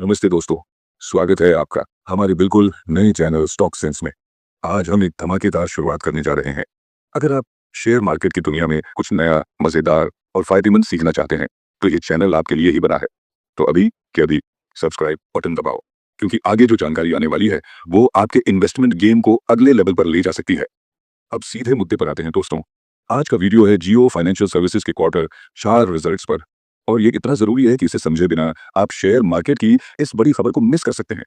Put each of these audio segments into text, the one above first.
नमस्ते दोस्तों। स्वागत है आपका हमारे बिल्कुल नए चैनल स्टॉक सेंस में। आज हम एक धमाकेदार शुरुआत करने जा रहे हैं। अगर आप शेयर मार्केट की दुनिया में कुछ नया, मजेदार और फायदेमंद सीखना चाहते हैं तो ये चैनल आपके लिए ही बना है। तो अभी के अभी सब्सक्राइब बटन दबाओ, क्योंकि आगे जो जानकारी आने वाली है वो आपके इन्वेस्टमेंट गेम को अगले लेवल पर ले जा सकती है। अब सीधे मुद्दे पर आते हैं दोस्तों। आज का वीडियो है जियो फाइनेंशियल सर्विसेज के क्वार्टर 4 रिजल्ट्स पर। और ये इतना जरूरी है कि इसे समझे बिना आप शेयर मार्केट की इस बड़ी खबर को मिस कर सकते हैं।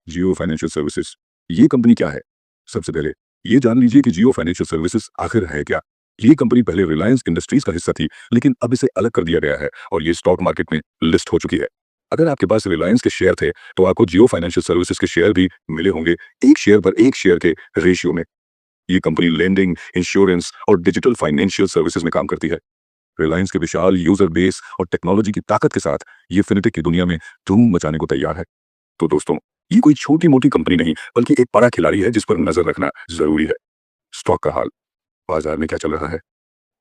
जियो फाइनेंशियल सर्विसेज, ये कंपनी क्या है? सबसे पहले ये जान लीजिए कि जियो फाइनेंशियल सर्विसेज आखिर है क्या। ये कंपनी पहले रिलायंस इंडस्ट्रीज का हिस्सा थी, लेकिन अब इसे अलग कर दिया गया है और ये स्टॉक मार्केट में लिस्ट हो चुकी है। अगर आपके पास रिलायंस के शेयर थे तो आपको जियो फाइनेंशियल सर्विसेज के शेयर भी मिले होंगे, एक शेयर पर एक शेयर के रेशियो में। ये कंपनी लेंडिंग, इंश्योरेंस और डिजिटल फाइनेंशियल सर्विसेज में काम करती है। रिलायंस के विशाल यूजर बेस और टेक्नोलॉजी की ताकत के साथ ये फिनटेक की दुनिया में धूम मचाने को तैयार है। तो दोस्तों, ये कोई छोटी मोटी कंपनी नहीं, बल्कि एक बड़ा खिलाड़ी है जिस पर नजर रखना जरूरी है। स्टॉक का हाल, बाजार में क्या चल रहा है?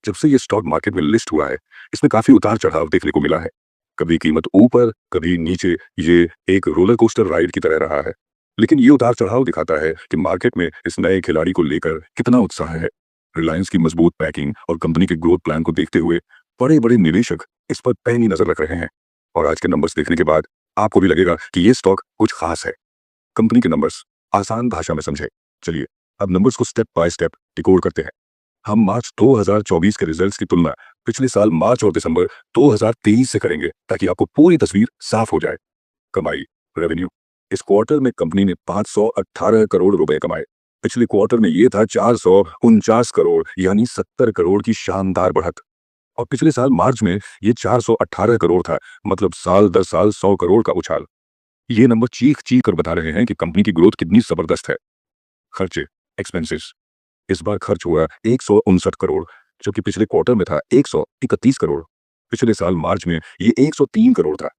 जब से ये स्टॉक मार्केट में लिस्ट हुआ है, इसमें काफी उतार चढ़ाव देखने को मिला है। कभी कीमत ऊपर, कभी नीचे। ये एक रोलर कोस्टर राइड की तरह रहा है। लेकिन ये उतार चढ़ाव दिखाता है कि मार्केट में इस नए खिलाड़ी को लेकर कितना उत्साह है। रिलायंस की मजबूत पैकिंग और कंपनी के ग्रोथ प्लान को देखते हुए बड़े बड़े निवेशक इस पर पैनी नजर रख रहे हैं। और आज के नंबर्स देखने के बाद आपको भी लगेगा कि ये स्टॉक कुछ खास है। कंपनी के नंबर्स आसान भाषा में समझे। चलिए अब नंबर्स को स्टेप बाय स्टेप डिकोड करते हैं। हम मार्च 2024 के रिजल्ट्स की तुलना पिछले साल मार्च और दिसंबर 2023 से करेंगे, ताकि आपको पूरी तस्वीर साफ हो जाए। कमाई, रेवेन्यू, इस क्वार्टर में कंपनी ने 518 करोड़ रुपए कमाए। पिछले क्वार्टर में ये था 449 करोड़, यानी 70 करोड़ की शानदार बढ़त। और पिछले साल मार्च में ये 418 करोड़ था, मतलब साल दर साल 100 करोड़ का उछाल। ये नंबर चीख चीख कर बता रहे हैं कि कंपनी की ग्रोथ कितनी जबरदस्त है। खर्चे, एक्सपेंसेस, इस बार खर्च हुआ 159 करोड़, जबकि पिछले क्वार्टर में था 131 करोड़। पिछले साल मार्च में ये 103 करोड़ था।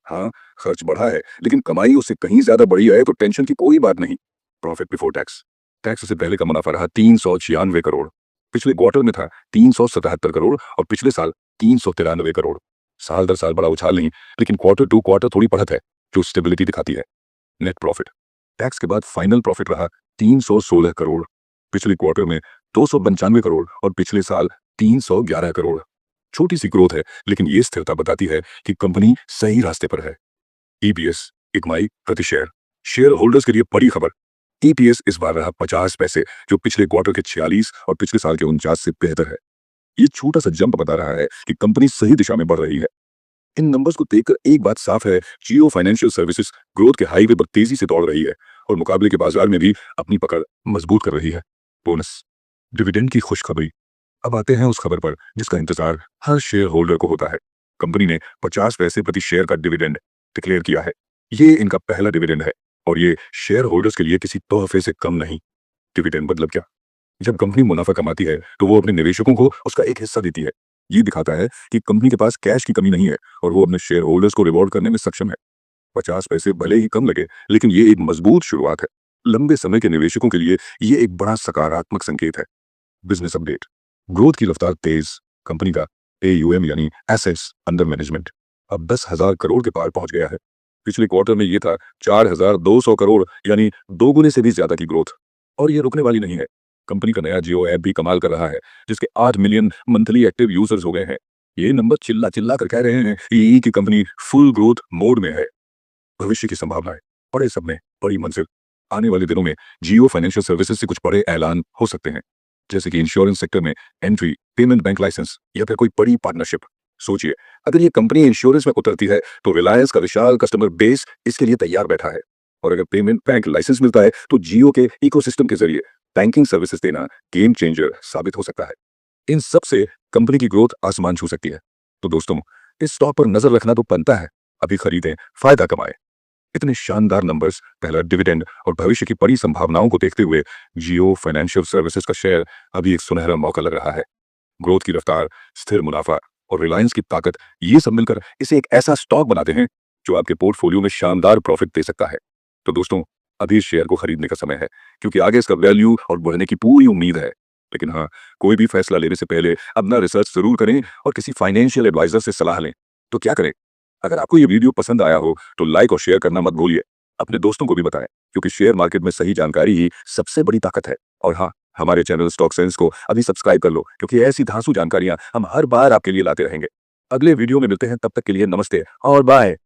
हाँ, खर्च बढ़ा है, लेकिन कमाई उससे कहीं ज्यादा बढ़ी है, तो टेंशन की कोई बात नहीं। प्रॉफिट बिफोर टैक्स, टैक्स से पहले का मुनाफा रहा 396 करोड़। पिछले क्वार्टर में था 377 करोड़ और पिछले साल 393 करोड़। साल दर साल बड़ा उछाल नहीं, लेकिन क्वार्टर टू क्वार्टर थोड़ी बढ़त है, जो स्टेबिलिटी दिखाती है। नेट प्रॉफिट, टैक्स के बाद फाइनल प्रॉफिट रहा 316 करोड़। पिछले क्वार्टर में 295 करोड़ और पिछले साल 311 करोड़। छोटी सी ग्रोथ है, लेकिन ये स्थिरता बताती है कि कंपनी सही रास्ते पर है। ईपीएस, इकमाई प्रति शेयर, शेयर होल्डर्स के लिए बड़ी खबर। ईपीएस इस बार रहा 50 पैसे, जो पिछले क्वार्टर के 46 और पिछले साल के 49 से बेहतर है। ये छोटा सा जंप बता रहा है कि कंपनी सही दिशा में बढ़ रही है। इन नंबर्स को देखकर एक बात साफ है, जियो फाइनेंशियल सर्विसेज ग्रोथ के हाईवे पर तेजी से दौड़ रही है और मुकाबले के बाजार में भी अपनी पकड़ मजबूत कर रही है। बोनस, डिविडेंड की खुशखबरी। अब आते हैं उस खबर पर जिसका इंतजार हर शेयर होल्डर को होता है। कंपनी ने 50 पैसे प्रति शेयर का डिविडेंड डिक्लेयर किया है। ये इनका पहला डिविडेंड है और ये शेयर होल्डर्स के लिए किसी तोहफे से कम नहीं। डिविडेंड मतलब क्या? जब कंपनी मुनाफा कमाती है तो वो अपने निवेशकों को उसका एक हिस्सा देती है। ये दिखाता है कि कंपनी के पास कैश की कमी नहीं है और वो अपने शेयर होल्डर्स को रिवॉर्ड करने में सक्षम है। 50 पैसे भले ही कम लगे, लेकिन ये एक मजबूत शुरुआत है। लंबे समय के निवेशकों के लिए ये एक बड़ा सकारात्मक संकेत है। बिजनेस अपडेट, ग्रोथ की रफ्तार तेज। कंपनी का एयूएम यानी एसेट्स अंडर मैनेजमेंट अब 10,000 करोड़ के पार पहुंच गया है। पिछले क्वार्टर में ये था 4,200 करोड़, यानी दोगुने से भी ज्यादा की ग्रोथ। और ये रुकने वाली नहीं है। कंपनी का नया जियो ऐप भी कमाल कर रहा है, जिसके 8 मिलियन मंथली एक्टिव यूजर्स हो गए हैं। ये नंबर चिल्ला चिल्ला कर कह रहे हैं कि कंपनी फुल ग्रोथ मोड में है। भविष्य की संभावनाएं, बड़े सपने, बड़ी मंजिल। आने वाले दिनों में जियो फाइनेंशियल सर्विसेज से कुछ बड़े ऐलान हो सकते हैं, जैसे कि इंश्योरेंस सेक्टर में एंट्री, पेमेंट बैंक लाइसेंस या फिर कोई बड़ी पार्टनरशिप। सोचिए, अगर ये कंपनी इंश्योरेंस में उतरती है तो रिलायंस का विशाल कस्टमर बेस इसके लिए तैयार बैठा है। और अगर पेमेंट बैंक लाइसेंस मिलता है तो जियो के इकोसिस्टम के जरिए बैंकिंग सर्विसेज देना गेम चेंजर साबित हो सकता है। इन सब से कंपनी की ग्रोथ आसमान छू सकती है। तो दोस्तों, इस स्टॉक पर नजर रखना तो बनता है। अभी खरीदें, फायदा कमाएं। इतने शानदार नंबर्स, पहला डिविडेंड और भविष्य की बड़ी संभावनाओं को देखते हुए जियो फाइनेंशियल सर्विसेज का शेयर अभी एक सुनहरा मौका लग रहा है। ग्रोथ की रफ्तार, स्थिर मुनाफा और रिलायंस की ताकत, ये सब मिलकर इसे एक ऐसा स्टॉक बनाते हैं जो आपके पोर्टफोलियो में शानदार प्रॉफिट दे सकता है। तो दोस्तों, अभी इस शेयर को खरीदने का समय है, क्योंकि आगे इसका वैल्यू और बढ़ने की पूरी उम्मीद है। लेकिन हाँ, कोई भी फैसला लेने से पहले अपना रिसर्च जरूर करें और किसी फाइनेंशियल एडवाइजर से सलाह लें। तो क्या करें? अगर आपको ये वीडियो पसंद आया हो तो लाइक और शेयर करना मत भूलिए। अपने दोस्तों को भी बताएं, क्योंकि शेयर मार्केट में सही जानकारी ही सबसे बड़ी ताकत है। और हाँ, हमारे चैनल स्टॉक सेंस को अभी सब्सक्राइब कर लो, क्योंकि ऐसी धांसू जानकारियां हम हर बार आपके लिए लाते रहेंगे। अगले वीडियो में मिलते हैं, तब तक के लिए नमस्ते और बाय।